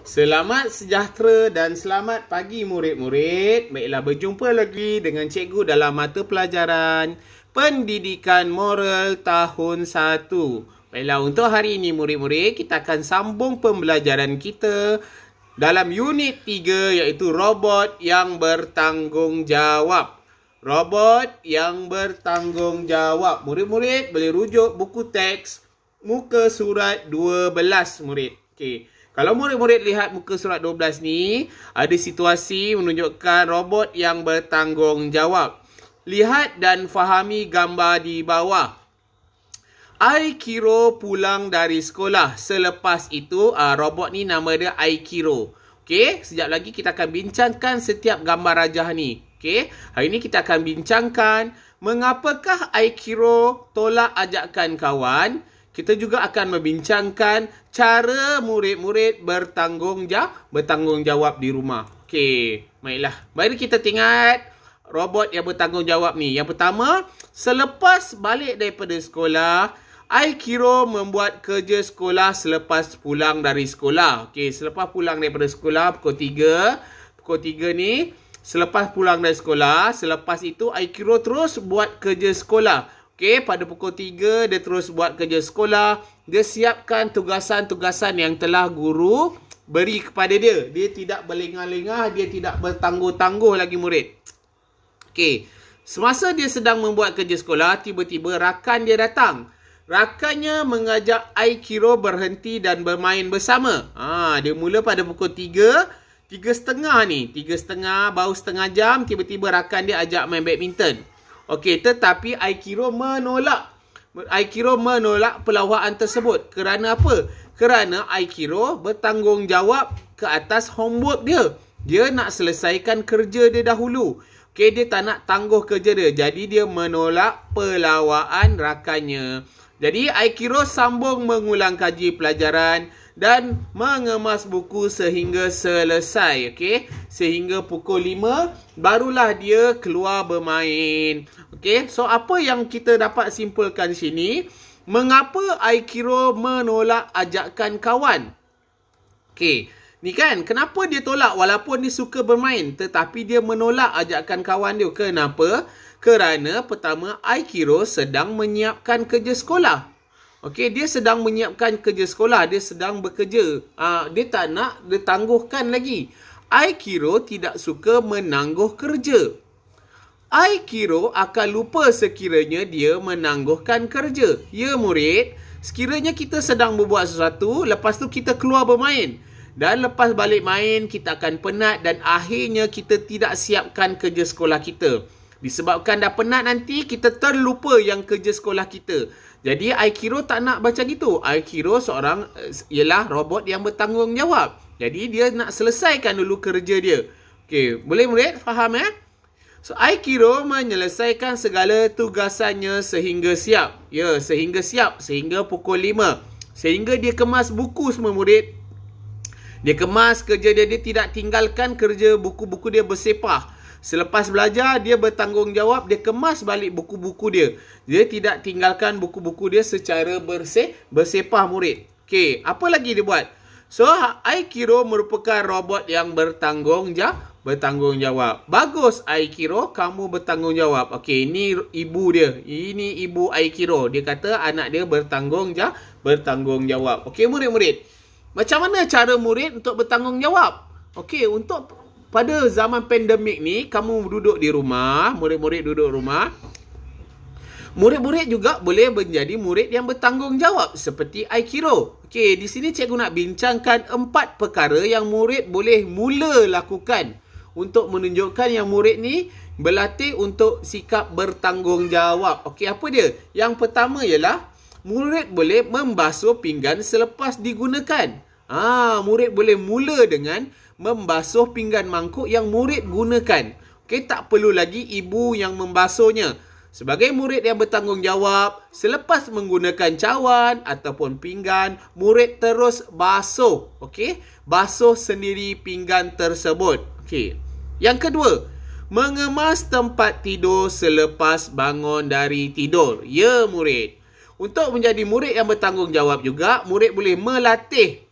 Selamat sejahtera dan selamat pagi murid-murid. Baiklah, berjumpa lagi dengan cikgu dalam mata pelajaran Pendidikan Moral tahun 1. Baiklah, untuk hari ini murid-murid, kita akan sambung pembelajaran kita dalam unit 3 iaitu robot yang bertanggungjawab. Robot yang bertanggungjawab. Murid-murid boleh rujuk buku teks muka surat 12 murid. Okey. Kalau murid-murid lihat muka surat 12 ni, ada situasi menunjukkan robot yang bertanggungjawab. Lihat dan fahami gambar di bawah. Aikiro pulang dari sekolah. Selepas itu, robot ni nama dia Aikiro. Okey, sekejap lagi kita akan bincangkan setiap gambar rajah ni. Okey, hari ni kita akan bincangkan mengapakah Aikiro tolak ajakan kawan. Kita juga akan membincangkan cara murid-murid bertanggungjawab di rumah. Okey, baiklah. Mari kita tengok robot yang bertanggungjawab ni. Yang pertama, selepas balik daripada sekolah, Aikiro membuat kerja sekolah selepas pulang dari sekolah. Okey, selepas pulang daripada sekolah pukul 3. Pukul 3 ni, selepas pulang dari sekolah, selepas itu Aikiro terus buat kerja sekolah. Okey, pada pukul 3 dia terus buat kerja sekolah. Dia siapkan tugasan-tugasan yang telah guru beri kepada dia. Dia tidak berlengah-lengah, dia tidak bertangguh-tangguh lagi murid. Okey, semasa dia sedang membuat kerja sekolah, tiba-tiba rakan dia datang. Rakannya mengajak Aikiro berhenti dan bermain bersama. Dia mula pada pukul 3, 3.30 ni. 3.30, baru setengah jam, tiba-tiba rakan dia ajak main badminton. Okey, tetapi Aikiro menolak. Aikiro menolak pelawaan tersebut. Kerana apa? Kerana Aikiro bertanggungjawab ke atas homework dia. Dia nak selesaikan kerja dia dahulu. Okey, dia tak nak tangguh kerja dia. Jadi dia menolak pelawaan rakannya. Jadi Aikiro sambung mengulang kaji pelajaran dan mengemas buku sehingga selesai. Okey, sehingga pukul 5 barulah dia keluar bermain. Okey, so apa yang kita dapat simpulkan di sini? Mengapa Aikiro menolak ajakan kawan? Okey, ni kan, kenapa dia tolak walaupun dia suka bermain, tetapi dia menolak ajakan kawan dia. Kenapa? Kerana pertama, Aikiro sedang menyiapkan kerja sekolah. Okey, dia sedang menyiapkan kerja sekolah, dia sedang bekerja. Dia tak nak ditangguhkan lagi. Aikiro tidak suka menangguh kerja. Aikiro akan lupa sekiranya dia menangguhkan kerja. Ya murid, sekiranya kita sedang berbuat sesuatu, lepas tu kita keluar bermain. Dan lepas balik main, kita akan penat dan akhirnya kita tidak siapkan kerja sekolah kita. Disebabkan dah penat nanti, kita terlupa yang kerja sekolah kita. Jadi Aikiro tak nak macam gitu. Aikiro seorang ialah robot yang bertanggungjawab. Jadi dia nak selesaikan dulu kerja dia. Okey, boleh murid faham ya? So Aikiro menyelesaikan segala tugasannya sehingga siap. Ya, sehingga siap, sehingga pukul 5. Sehingga dia kemas buku semua murid. Dia kemas kerja dia, dia tidak tinggalkan kerja buku-buku dia bersepah. Selepas belajar, dia bertanggungjawab, dia kemas balik buku-buku dia. Dia tidak tinggalkan buku-buku dia secara bersepah murid. Okey, apa lagi dia buat? So, Aikiro merupakan robot yang bertanggungjawab. Bagus Aikiro, kamu bertanggungjawab. Okey, ini ibu dia. Ini ibu Aikiro. Dia kata anak dia bertanggungjawab. Okey murid-murid. Macam mana cara murid untuk bertanggungjawab? Okey, untuk pada zaman pandemik ni, kamu duduk di rumah, murid-murid duduk rumah. Murid-murid juga boleh menjadi murid yang bertanggungjawab seperti Aikiro. Okey, di sini cikgu nak bincangkan 4 perkara yang murid boleh mula lakukan untuk menunjukkan yang murid ni berlatih untuk sikap bertanggungjawab. Okey, apa dia? Yang pertama ialah murid boleh membasuh pinggan selepas digunakan. Murid boleh mula dengan membasuh pinggan mangkuk yang murid gunakan. Okey, tak perlu lagi ibu yang membasuhnya. Sebagai murid yang bertanggungjawab, selepas menggunakan cawan ataupun pinggan, murid terus basuh. Okey, basuh sendiri pinggan tersebut. Okey. Yang kedua, mengemas tempat tidur selepas bangun dari tidur. Ya murid. Untuk menjadi murid yang bertanggungjawab juga, murid boleh melatih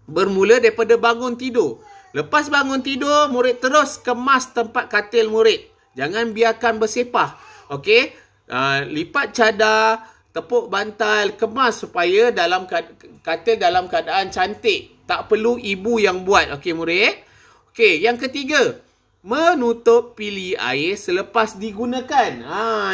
Bermula daripada bangun tidur. Lepas bangun tidur, murid terus kemas tempat katil murid. Jangan biarkan bersepah. Okey? Lipat cadar, tepuk bantal, kemas supaya dalam katil dalam keadaan cantik. Tak perlu ibu yang buat. Okey murid? Okey, yang ketiga, menutup pili air selepas digunakan.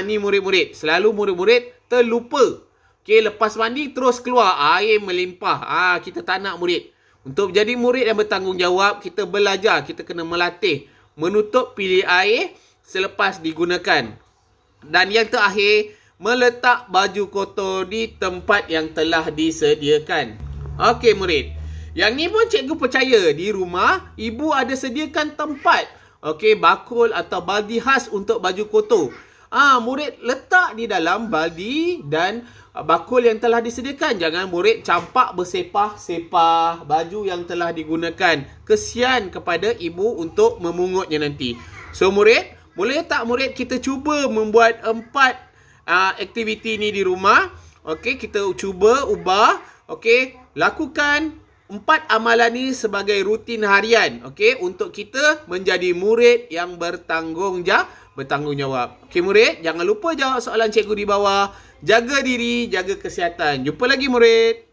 Ni murid-murid. Selalu murid-murid terlupa. Okey, lepas mandi terus keluar air melimpah. Kita tak nak murid. Untuk jadi murid yang bertanggungjawab, kita belajar, kita kena melatih menutup pili air selepas digunakan. Dan yang terakhir, meletak baju kotor di tempat yang telah disediakan. Okey murid. Yang ni pun cikgu percaya di rumah ibu ada sediakan tempat. Okey, bakul atau baldi khas untuk baju kotor. Murid letak di dalam baldi dan bakul yang telah disediakan. Jangan murid campak bersepah-sepah baju yang telah digunakan. Kesian kepada ibu untuk memungutnya nanti. So murid, boleh tak murid kita cuba membuat 4 aktiviti ni di rumah? Okey, kita cuba ubah. Okey, lakukan 4 amalan ni sebagai rutin harian. Okey, untuk kita menjadi murid yang bertanggungjawab. Okey murid, jangan lupa jawab soalan cikgu di bawah. Jaga diri, jaga kesihatan. Jumpa lagi murid.